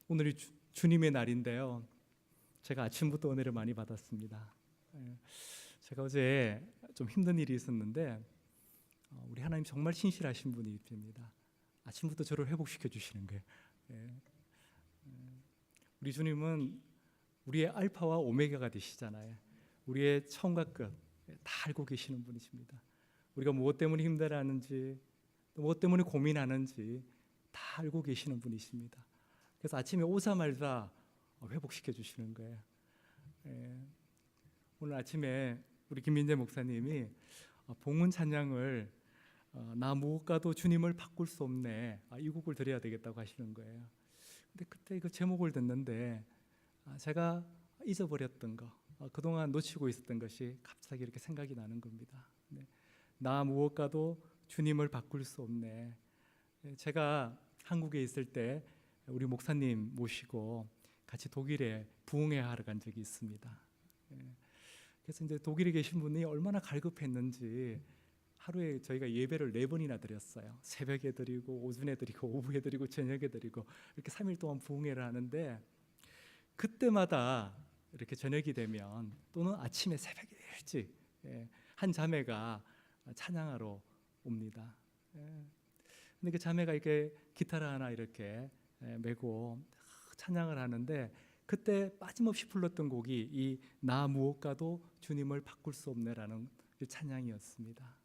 오늘이 주님의 날인데요. 제가 아침부터 은혜를 많이 받았습니다. 제가 어제 좀 힘든 일이 있었는데 우리 하나님 정말 신실하신 분이십니다. 아침부터 저를 회복시켜 주시는 거예요. 우리 주님은 우리의 알파와 오메가가 되시잖아요. 우리의 처음과 끝 다 알고 계시는 분이십니다. 우리가 무엇 때문에 힘들어하는지, 무엇 때문에 고민하는지 다 알고 계시는 분이십니다. 그래서 아침에 오자마자 회복시켜 주시는 거예요. 오늘 아침에 우리 김민재 목사님이 봉헌 찬양을 나 무엇과도 주님을 바꿀 수 없네, 이 곡을 드려야 되겠다고 하시는 거예요. 근데 그때 그 제목을 듣는데 제가 잊어버렸던 거, 그동안 놓치고 있었던 것이 갑자기 이렇게 생각이 나는 겁니다. 나 무엇과도 주님을 바꿀 수 없네. 제가 한국에 있을 때 우리 목사님 모시고 같이 독일에 부흥회 하러 간 적이 있습니다. 그래서 이제 독일에 계신 분이 얼마나 갈급했는지 하루에 저희가 예배를 4번이나 드렸어요. 새벽에 드리고 오전에 드리고 오후에 드리고 저녁에 드리고 이렇게 3일 동안 부흥회를 하는데, 그때마다 이렇게 저녁이 되면 또는 아침에 새벽에 일찍 한 자매가 찬양하러 옵니다. 근데 그 자매가 이렇게 기타를 하나 이렇게 메고 찬양을 하는데, 그때 빠짐없이 불렀던 곡이 이 나 무엇과도 주님을 바꿀 수 없네라는 찬양이었습니다.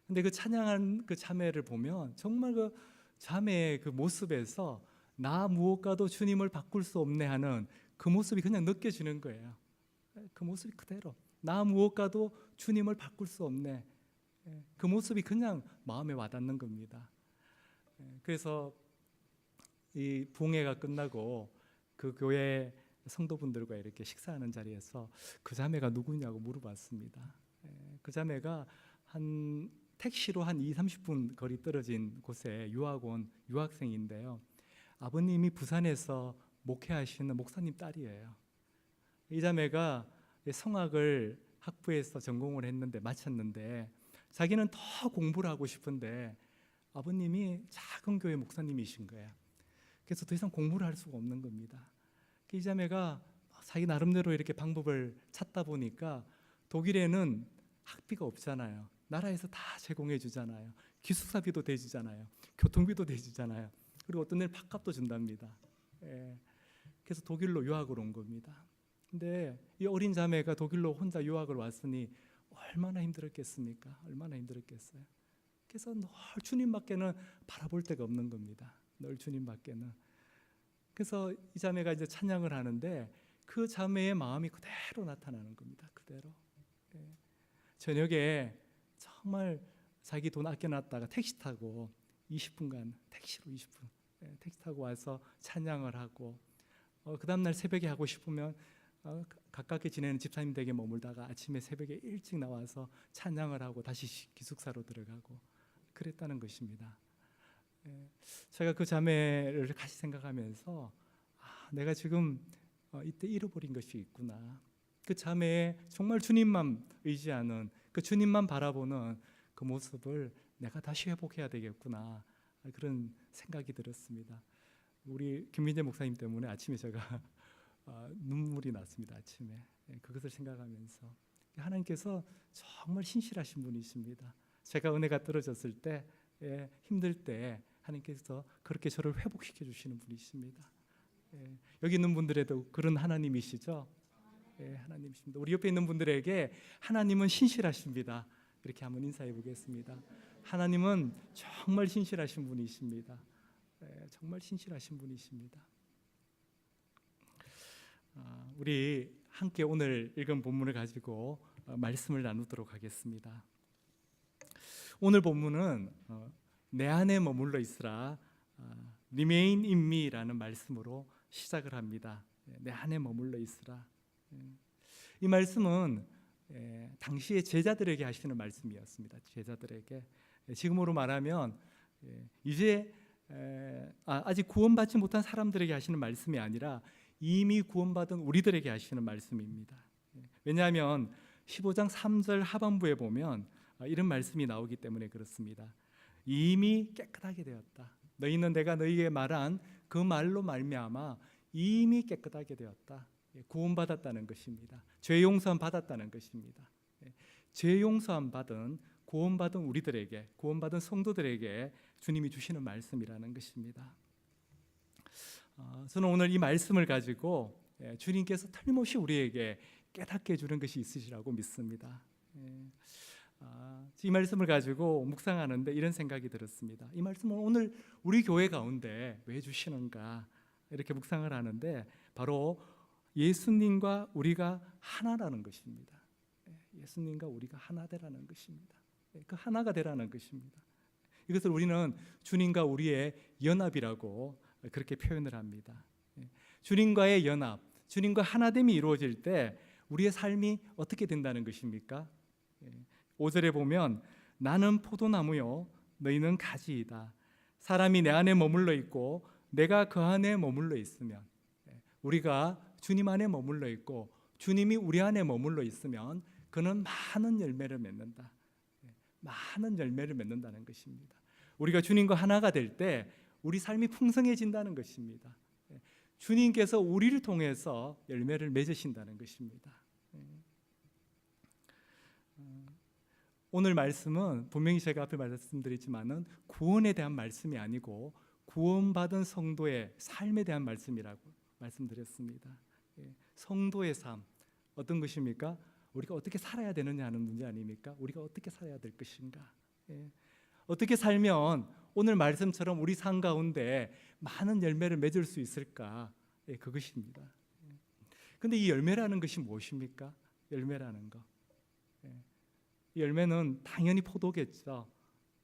근데 그 찬양한 그 자매를 보면 정말 그 자매의 그 모습에서 나 무엇과도 주님을 바꿀 수 없네 하는 그 모습이 그냥 느껴지는 거예요. 그 모습이 그대로 나 무엇과도 주님을 바꿀 수 없네, 그 모습이 그냥 마음에 와닿는 겁니다. 그래서 이 부흥회가 끝나고 그 교회 성도분들과 이렇게 식사하는 자리에서 그 자매가 누구냐고 물어봤습니다. 그 자매가 한 택시로 한 20-30분 거리 떨어진 곳에 유학 온 유학생인데요, 아버님이 부산에서 목회하시는 목사님 딸이에요. 이 자매가 성악을 학부에서 전공을 했는데 마쳤는데 자기는 더 공부를 하고 싶은데 아버님이 작은 교회 목사님이신 거예요. 그래서 더 이상 공부를 할 수가 없는 겁니다. 이 자매가 자기 나름대로 이렇게 방법을 찾다 보니까 독일에는 학비가 없잖아요. 나라에서 다 제공해 주잖아요. 기숙사비도 대주잖아요. 교통비도 대주잖아요. 그리고 어떤 데는 밥값도 준답니다. 그래서 독일로 유학을 온 겁니다. 근데 이 어린 자매가 독일로 혼자 유학을 왔으니 얼마나 힘들었겠습니까? 얼마나 힘들었겠어요. 그래서 늘 주님밖에는 바라볼 데가 없는 겁니다. 늘 주님밖에는. 그래서 이 자매가 이제 찬양을 하는데 그 자매의 마음이 그대로 나타나는 겁니다. 그대로. 저녁에 정말 자기 돈 아껴놨다가 택시 타고 20분간 택시로 20분 택시 타고 와서 찬양을 하고, 그 다음날 새벽에 하고 싶으면 가깝게 지내는 집사님 댁에 머물다가 아침에 새벽에 일찍 나와서 찬양을 하고 다시 기숙사로 들어가고 그랬다는 것입니다. 제가 그 자매를 같이 생각하면서 내가 지금 이때 잃어버린 것이 있구나. 그 자매의 정말 주님만 의지하는, 그 주님만 바라보는 그 모습을 내가 다시 회복해야 되겠구나, 그런 생각이 들었습니다. 우리 김민재 목사님 때문에 아침에 제가 눈물이 났습니다. 아침에 그것을 생각하면서 하나님께서 정말 신실하신 분이십니다. 제가 은혜가 떨어졌을 때, 힘들 때 하나님께서 그렇게 저를 회복시켜 주시는 분이십니다. 여기 있는 분들에도 그런 하나님이시죠? 하나님이십니다. 우리 옆에 있는 분들에게 하나님은 신실하십니다. 이렇게 한번 인사해 보겠습니다. 하나님은 정말 신실하신 분이십니다. 정말 신실하신 분이십니다. 우리 함께 오늘 읽은 본문을 가지고 말씀을 나누도록 하겠습니다. 오늘 본문은 내 안에 머물러 있으라, Remain in me라는 말씀으로 시작을 합니다. 내 안에 머물러 있으라. 이 말씀은 당시의 제자들에게 하시는 말씀이었습니다. 제자들에게. 지금으로 말하면 이제 아직 구원받지 못한 사람들에게 하시는 말씀이 아니라 이미 구원받은 우리들에게 하시는 말씀입니다. 왜냐하면 15장 3절 하반부에 보면 이런 말씀이 나오기 때문에 그렇습니다. 이미 깨끗하게 되었다. 너희는 내가 너희에게 말한 그 말로 말미암아 이미 깨끗하게 되었다. 구원받았다는 것입니다. 죄 용서함 받았다는 것입니다. 죄 용서함 받은 구원받은 우리들에게, 구원받은 성도들에게 주님이 주시는 말씀이라는 것입니다. 저는 오늘 이 말씀을 가지고 주님께서 틀림없이 우리에게 깨닫게 해주는 것이 있으시라고 믿습니다. 이 말씀을 가지고 묵상하는데 이런 생각이 들었습니다. 이 말씀은 오늘 우리 교회 가운데 왜 주시는가 이렇게 묵상을 하는데 바로 예수님과 우리가 하나라는 것입니다. 예수님과 우리가 하나 되라는 것입니다. 그 하나가 되라는 것입니다. 이것을 우리는 주님과 우리의 연합이라고 그렇게 표현을 합니다. 주님과의 연합, 주님과 하나됨이 이루어질 때 우리의 삶이 어떻게 된다는 것입니까? 5절에 보면 나는 포도나무요 너희는 가지이다. 사람이 내 안에 머물러 있고 내가 그 안에 머물러 있으면, 우리가 주님 안에 머물러 있고 주님이 우리 안에 머물러 있으면 그는 많은 열매를 맺는다. 많은 열매를 맺는다는 것입니다. 우리가 주님과 하나가 될 때 우리 삶이 풍성해진다는 것입니다. 주님께서 우리를 통해서 열매를 맺으신다는 것입니다. 오늘 말씀은 분명히 제가 앞에 말씀드리지만은 구원에 대한 말씀이 아니고 구원받은 성도의 삶에 대한 말씀이라고 말씀드렸습니다. 성도의 삶 어떤 것입니까? 우리가 어떻게 살아야 되느냐 하는 문제 아닙니까? 우리가 어떻게 살아야 될 것인가? 어떻게 살면 오늘 말씀처럼 우리 삶 가운데 많은 열매를 맺을 수 있을까? 그것입니다. 근데 이 열매라는 것이 무엇입니까? 열매라는 거. 이 열매는 당연히 포도겠죠.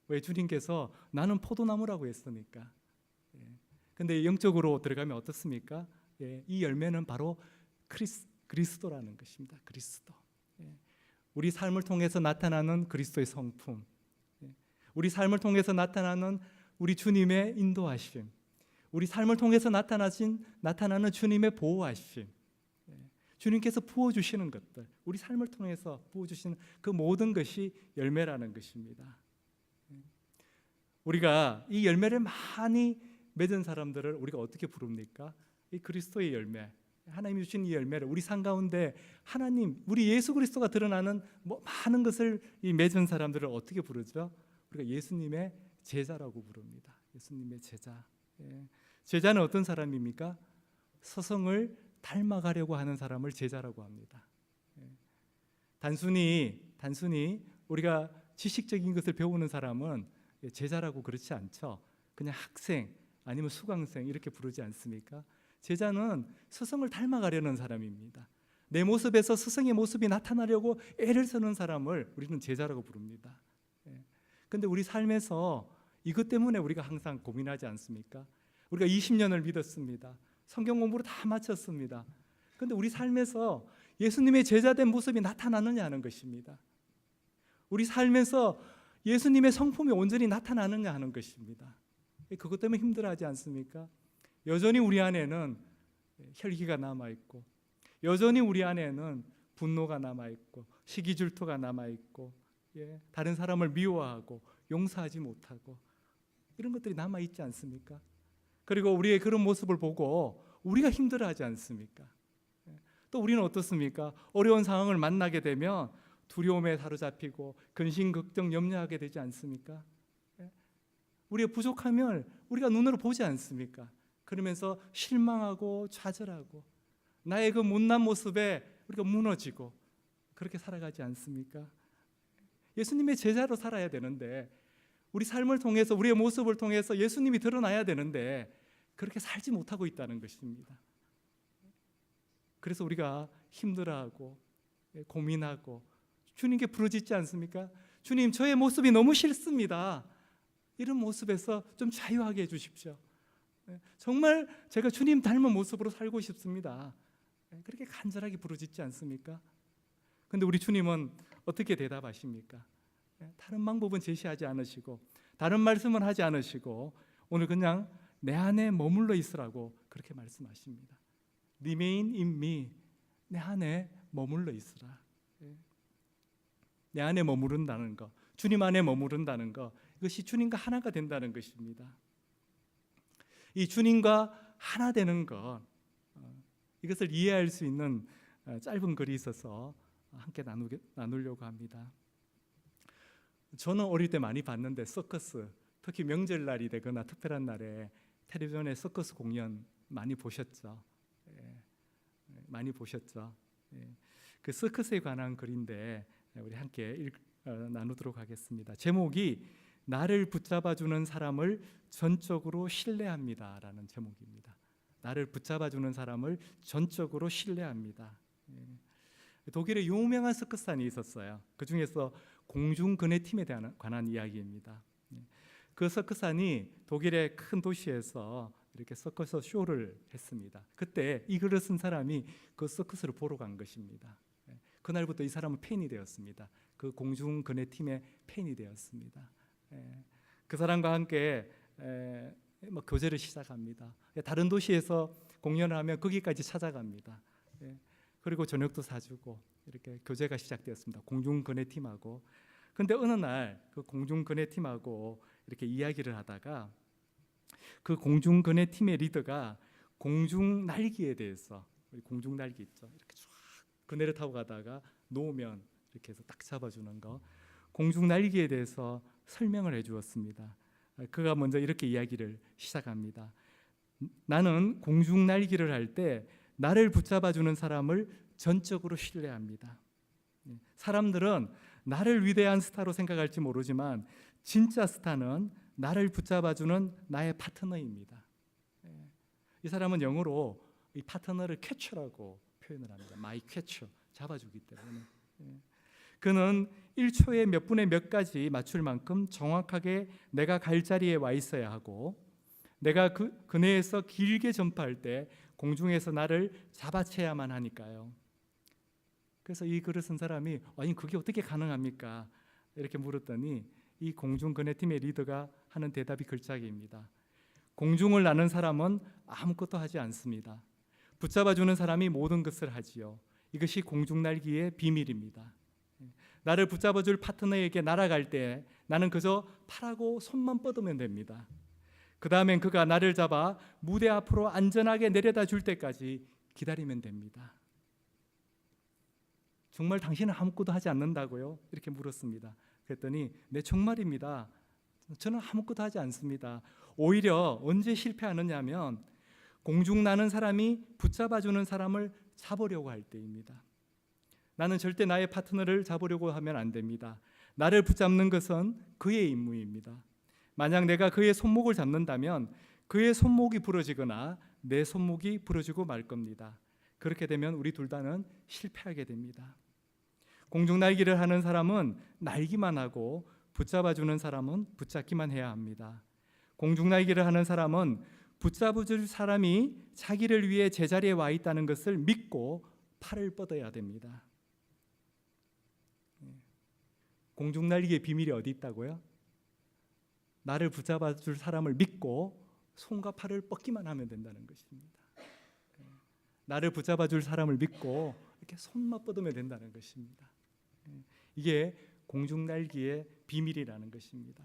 왜? 주님께서 나는 포도나무라고 했으니까. 근데 영적으로 들어가면 어떻습니까? 이 열매는 바로 그리스도라는 것입니다. 그리스도. 우리 삶을 통해서 나타나는 그리스도의 성품, 우리 삶을 통해서 나타나는 우리 주님의 인도하심, 우리 삶을 통해서 나타나는 주님의 보호하심, 주님께서 부어주시는 것들, 우리 삶을 통해서 부어주시는 그 모든 것이 열매라는 것입니다. 우리가 이 열매를 많이 맺은 사람들을 우리가 어떻게 부릅니까? 이 그리스도의 열매, 하나님이 주신 이 열매를 우리 삶 가운데 하나님, 우리 예수 그리스도가 드러나는 많은 것을 이 맺은 사람들을 어떻게 부르죠? 우리가 예수님의 제자라고 부릅니다. 예수님의 제자. 제자는 어떤 사람입니까? 스승을 닮아가려고 하는 사람을 제자라고 합니다. 단순히 우리가 지식적인 것을 배우는 사람은 제자라고 그렇지 않죠. 그냥 학생 아니면 수강생 이렇게 부르지 않습니까? 제자는 스승을 닮아가려는 사람입니다. 내 모습에서 스승의 모습이 나타나려고 애를 쓰는 사람을 우리는 제자라고 부릅니다. 그런데 우리 삶에서 이것 때문에 우리가 항상 고민하지 않습니까? 우리가 20년을 믿었습니다. 성경 공부를 다 마쳤습니다. 그런데 우리 삶에서 예수님의 제자된 모습이 나타나느냐 하는 것입니다. 우리 삶에서 예수님의 성품이 온전히 나타나느냐 하는 것입니다. 그것 때문에 힘들어하지 않습니까? 여전히 우리 안에는 혈기가 남아있고, 여전히 우리 안에는 분노가 남아있고, 시기질투가 남아있고, 다른 사람을 미워하고 용서하지 못하고 이런 것들이 남아있지 않습니까? 그리고 우리의 그런 모습을 보고 우리가 힘들어하지 않습니까? 또 우리는 어떻습니까? 어려운 상황을 만나게 되면 두려움에 사로잡히고 근심, 걱정, 염려하게 되지 않습니까? 우리가 부족하면 우리가 눈으로 보지 않습니까? 그러면서 실망하고 좌절하고 나의 그 못난 모습에 우리가 무너지고 그렇게 살아가지 않습니까? 예수님의 제자로 살아야 되는데, 우리 삶을 통해서, 우리의 모습을 통해서 예수님이 드러나야 되는데 그렇게 살지 못하고 있다는 것입니다. 그래서 우리가 힘들어하고 고민하고 주님께 부르짖지 않습니까? 주님, 저의 모습이 너무 싫습니다. 이런 모습에서 좀 자유하게 해주십시오. 정말 제가 주님 닮은 모습으로 살고 싶습니다. 그렇게 간절하게 부르짖지 않습니까? 그런데 우리 주님은 어떻게 대답하십니까? 다른 방법은 제시하지 않으시고 다른 말씀은 하지 않으시고 오늘 그냥 내 안에 머물러 있으라고 그렇게 말씀하십니다. Remain in me. 내 안에 머물러 있으라. 내 안에 머무른다는 것, 주님 안에 머무른다는 것, 이것이 주님과 하나가 된다는 것입니다. 이 주님과 하나 되는 것, 이것을 이해할 수 있는 짧은 글이 있어서 함께 나누려고 합니다. 저는 어릴 때 많이 봤는데 서커스, 특히 명절날이 되거나 특별한 날에 텔레비전에 서커스 공연 많이 보셨죠? 많이 보셨죠? 그 서커스에 관한 글인데 우리 함께 나누도록 하겠습니다. 제목이 나를 붙잡아주는 사람을 전적으로 신뢰합니다라는 제목입니다. 나를 붙잡아주는 사람을 전적으로 신뢰합니다. 독일에 유명한 서커스단이 있었어요. 그 중에서 공중근해팀에 관한 이야기입니다. 그 서커스단이 독일의 큰 도시에서 이렇게 서커스 쇼를 했습니다. 그때 이 글을 쓴 사람이 그 서커스를 보러 간 것입니다. 그날부터 이 사람은 팬이 되었습니다. 그 공중근해팀의 팬이 되었습니다. 그 사람과 함께 교제를 시작합니다. 다른 도시에서 공연을 하면 거기까지 찾아갑니다. 그리고 저녁도 사주고 이렇게 교제가 시작되었습니다. 공중근해팀하고. 근데 어느 날 그 공중근해팀하고 이렇게 이야기를 하다가 그 공중근해팀의 리더가 공중날개에 대해서, 공중날개 있죠, 이렇게 쫙 그네를 타고 가다가 놓으면 이렇게 해서 딱 잡아주는 거, 공중날개에 대해서 설명을 해주었습니다. 그가 먼저 이렇게 이야기를 시작합니다. 나는 공중날개를 할 때 나를 붙잡아주는 사람을 전적으로 신뢰합니다. 사람들은 나를 위대한 스타로 생각할지 모르지만 진짜 스타는 나를 붙잡아주는 나의 파트너입니다. 이 사람은 영어로 이 파트너를 캐쳐라고 표현을 합니다. My catcher, 잡아주기 때문에. 그는 1초에 몇 분에 몇 가지 맞출 만큼 정확하게 내가 갈 자리에 와 있어야 하고, 내가 그네에서 길게 전파할 때 공중에서 나를 잡아채야만 하니까요. 그래서 이 글을 쓴 사람이 아니 그게 어떻게 가능합니까? 이렇게 물었더니 이 공중근해팀의 리더가 하는 대답이 글짝입니다. 공중을 나는 사람은 아무것도 하지 않습니다. 붙잡아주는 사람이 모든 것을 하지요. 이것이 공중날기의 비밀입니다. 나를 붙잡아줄 파트너에게 날아갈 때 나는 그저 팔하고 손만 뻗으면 됩니다. 그 다음엔 그가 나를 잡아 무대 앞으로 안전하게 내려다 줄 때까지 기다리면 됩니다. 정말 당신은 아무것도 하지 않는다고요? 이렇게 물었습니다. 그랬더니 네, 정말입니다. 저는 아무것도 하지 않습니다. 오히려 언제 실패하느냐 하면 공중 나는 사람이 붙잡아주는 사람을 잡으려고 할 때입니다. 나는 절대 나의 파트너를 잡으려고 하면 안 됩니다. 나를 붙잡는 것은 그의 임무입니다. 만약 내가 그의 손목을 잡는다면 그의 손목이 부러지거나 내 손목이 부러지고 말 겁니다. 그렇게 되면 우리 둘 다는 실패하게 됩니다. 공중날기를 하는 사람은 날기만 하고 붙잡아주는 사람은 붙잡기만 해야 합니다. 공중날기를 하는 사람은 붙잡아줄 사람이 자기를 위해 제자리에 와 있다는 것을 믿고 팔을 뻗어야 됩니다. 공중날기의 비밀이 어디 있다고요? 나를 붙잡아줄 사람을 믿고 손과 팔을 뻗기만 하면 된다는 것입니다. 나를 붙잡아줄 사람을 믿고 이렇게 손만 뻗으면 된다는 것입니다. 이게 공중날기의 비밀이라는 것입니다.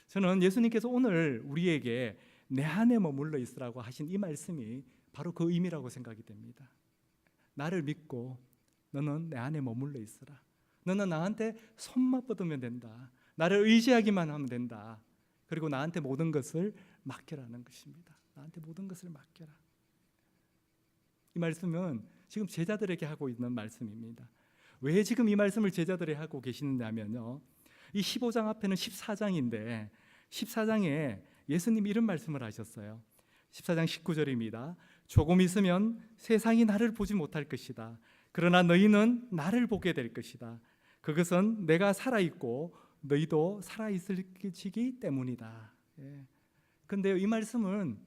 저는 예수님께서 오늘 우리에게 내 안에 머물러 있으라고 하신 이 말씀이 바로 그 의미라고 생각이 됩니다. 나를 믿고 너는 내 안에 머물러 있으라. 너는 나한테 손만 뻗으면 된다. 나를 의지하기만 하면 된다. 그리고 나한테 모든 것을 맡겨라는 것입니다. 나한테 모든 것을 맡겨라. 이 말씀은 지금 제자들에게 하고 있는 말씀입니다. 왜 지금 이 말씀을 제자들에게 하고 계시느냐면요, 이 15장 앞에는 14장인데 14장에 예수님이 이런 말씀을 하셨어요. 14장 19절입니다. 조금 있으면 세상이 나를 보지 못할 것이다. 그러나 너희는 나를 보게 될 것이다. 그것은 내가 살아있고 너희도 살아있을 것이기 때문이다. 그런데 이 말씀은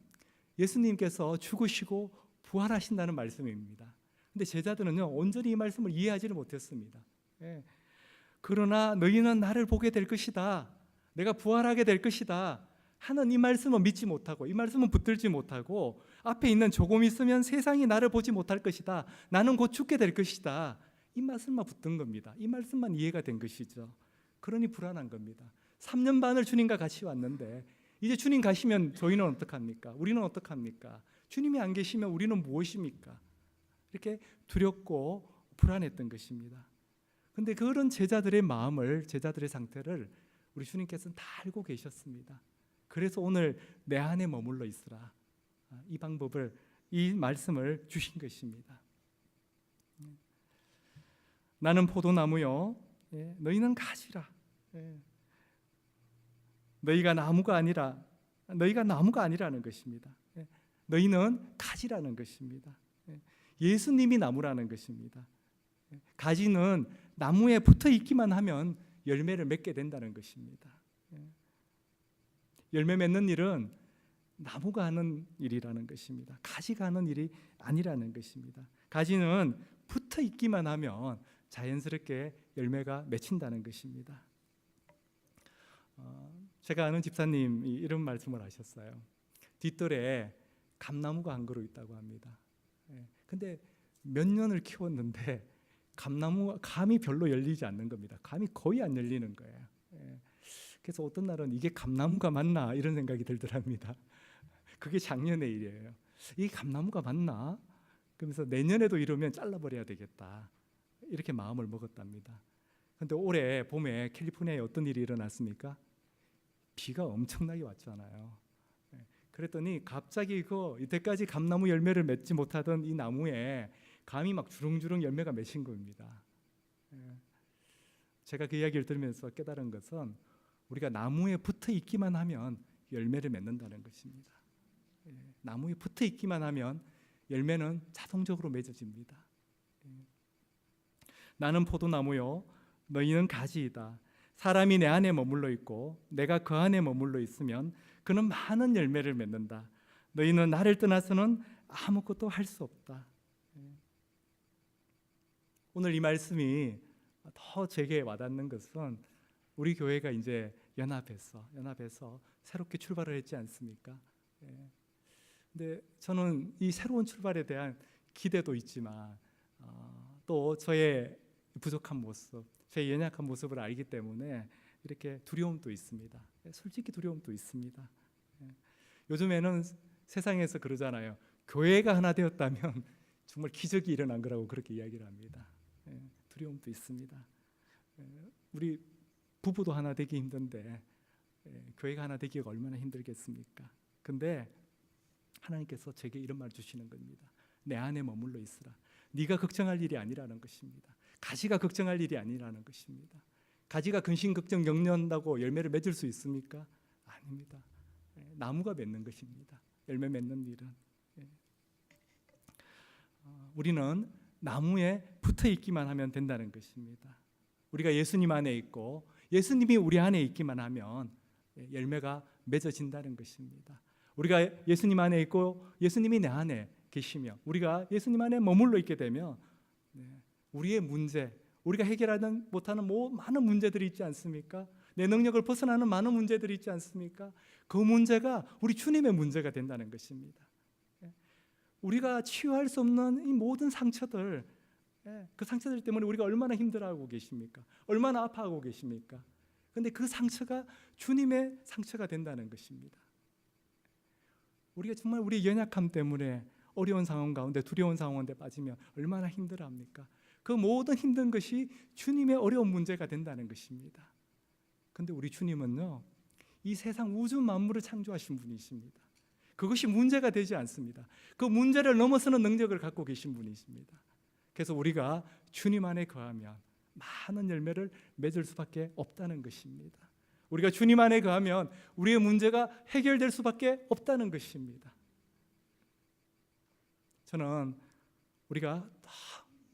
예수님께서 죽으시고 부활하신다는 말씀입니다. 근데 제자들은요 온전히 이 말씀을 이해하지를 못했습니다. 그러나 너희는 나를 보게 될 것이다. 내가 부활하게 될 것이다 하는 이 말씀은 믿지 못하고, 이 말씀은 붙들지 못하고, 앞에 있는 조금 있으면 세상이 나를 보지 못할 것이다. 나는 곧 죽게 될 것이다. 이 말씀만 붙든 겁니다. 이 말씀만 이해가 된 것이죠. 그러니 불안한 겁니다. 3년 반을 주님과 같이 왔는데 이제 주님 가시면 저희는 어떡합니까? 우리는 어떡합니까? 주님이 안 계시면 우리는 무엇입니까? 이렇게 두렵고 불안했던 것입니다. 그런데 그런 제자들의 마음을, 제자들의 상태를 우리 주님께서는 다 알고 계셨습니다. 그래서 오늘 내 안에 머물러 있으라, 이 방법을, 이 말씀을 주신 것입니다. 나는 포도나무요, 너희는 가지라. 너희가 나무가 아니라는 것입니다. 너희는 가지라는 것입니다. 예수님이 나무라는 것입니다. 가지는 나무에 붙어 있기만 하면 열매를 맺게 된다는 것입니다. 열매 맺는 일은 나무가 하는 일이라는 것입니다. 가지가 하는 일이 아니라는 것입니다. 가지는 붙어 있기만 하면 자연스럽게 열매가 맺힌다는 것입니다. 제가 아는 집사님이 이런 말씀을 하셨어요. 뒷뜰에 감나무가 한 그루 있다고 합니다. 근데 몇 년을 키웠는데 감이 별로 열리지 않는 겁니다. 감이 거의 안 열리는 거예요. 그래서 어떤 날은 이게 감나무가 맞나 이런 생각이 들더랍니다. 그게 작년의 일이에요. 이게 감나무가 맞나? 그러면서 내년에도 이러면 잘라버려야 되겠다, 이렇게 마음을 먹었답니다. 그런데 올해 봄에 캘리포니아에 어떤 일이 일어났습니까? 비가 엄청나게 왔잖아요. 그랬더니 갑자기 이때까지 감나무 열매를 맺지 못하던 이 나무에 감이 막 주렁주렁 열매가 맺힌 겁니다. 제가 그 이야기를 들으면서 깨달은 것은 우리가 나무에 붙어 있기만 하면 열매를 맺는다는 것입니다. 나무에 붙어 있기만 하면 열매는 자동적으로 맺어집니다. 나는 포도나무요, 너희는 가지이다. 사람이 내 안에 머물러 있고 내가 그 안에 머물러 있으면 그는 많은 열매를 맺는다. 너희는 나를 떠나서는 아무것도 할 수 없다. 오늘 이 말씀이 더 제게 와닿는 것은 우리 교회가 이제 연합해서 새롭게 출발을 했지 않습니까? 근데 저는 이 새로운 출발에 대한 기대도 있지만 또 저의 부족한 모습, 제 연약한 모습을 알기 때문에 이렇게 두려움도 있습니다. 솔직히 두려움도 있습니다. 요즘에는 세상에서 그러잖아요. 교회가 하나 되었다면 정말 기적이 일어난 거라고 그렇게 이야기를 합니다. 두려움도 있습니다. 우리 부부도 하나 되기 힘든데 교회가 하나 되기가 얼마나 힘들겠습니까? 근데 하나님께서 제게 이런 말 주시는 겁니다. 내 안에 머물러 있으라. 네가 걱정할 일이 아니라는 것입니다. 가지가 걱정할 일이 아니라는 것입니다. 가지가 근심 걱정 염려한다고 열매를 맺을 수 있습니까? 아닙니다. 나무가 맺는 것입니다. 열매 맺는 일은. 우리는 나무에 붙어 있기만 하면 된다는 것입니다. 우리가 예수님 안에 있고 예수님이 우리 안에 있기만 하면 열매가 맺어진다는 것입니다. 우리가 예수님 안에 있고 예수님이 내 안에 계시며 우리가 예수님 안에 머물러 있게 되면 우리의 문제, 우리가 해결하지 못하는 많은 문제들이 있지 않습니까? 내 능력을 벗어나는 많은 문제들이 있지 않습니까? 그 문제가 우리 주님의 문제가 된다는 것입니다. 우리가 치유할 수 없는 이 모든 상처들, 그 상처들 때문에 우리가 얼마나 힘들어하고 계십니까? 얼마나 아파하고 계십니까? 그런데 그 상처가 주님의 상처가 된다는 것입니다. 우리가 정말 우리의 연약함 때문에 어려운 상황 가운데, 두려운 상황 가운데 빠지면 얼마나 힘들어합니까? 그 모든 힘든 것이 주님의 어려운 문제가 된다는 것입니다. 그런데 우리 주님은요, 이 세상 우주 만물을 창조하신 분이십니다. 그것이 문제가 되지 않습니다. 그 문제를 넘어서는 능력을 갖고 계신 분이십니다. 그래서 우리가 주님 안에 거하면 많은 열매를 맺을 수밖에 없다는 것입니다. 우리가 주님 안에 거하면 우리의 문제가 해결될 수밖에 없다는 것입니다. 저는 우리가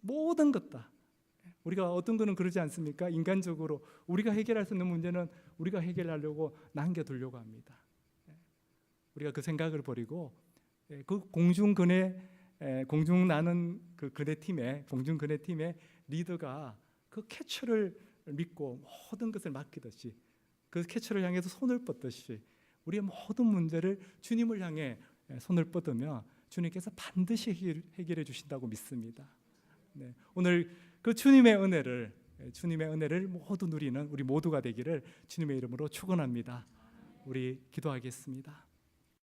모든 것 다, 우리가 어떤 거는 그러지 않습니까? 인간적으로 우리가 해결할 수 있는 문제는 우리가 해결하려고 남겨두려고 합니다. 우리가 그 생각을 버리고 그 공중 나는 그 공중근해팀의 리더가 그 캐쳐를 믿고 모든 것을 맡기듯이, 그 캐쳐를 향해서 손을 뻗듯이 우리의 모든 문제를 주님을 향해 손을 뻗으며 주님께서 반드시 해결해 주신다고 믿습니다. 오늘 그 주님의 은혜를 모두 누리는 우리 모두가 되기를 주님의 이름으로 축원합니다. 우리 기도하겠습니다.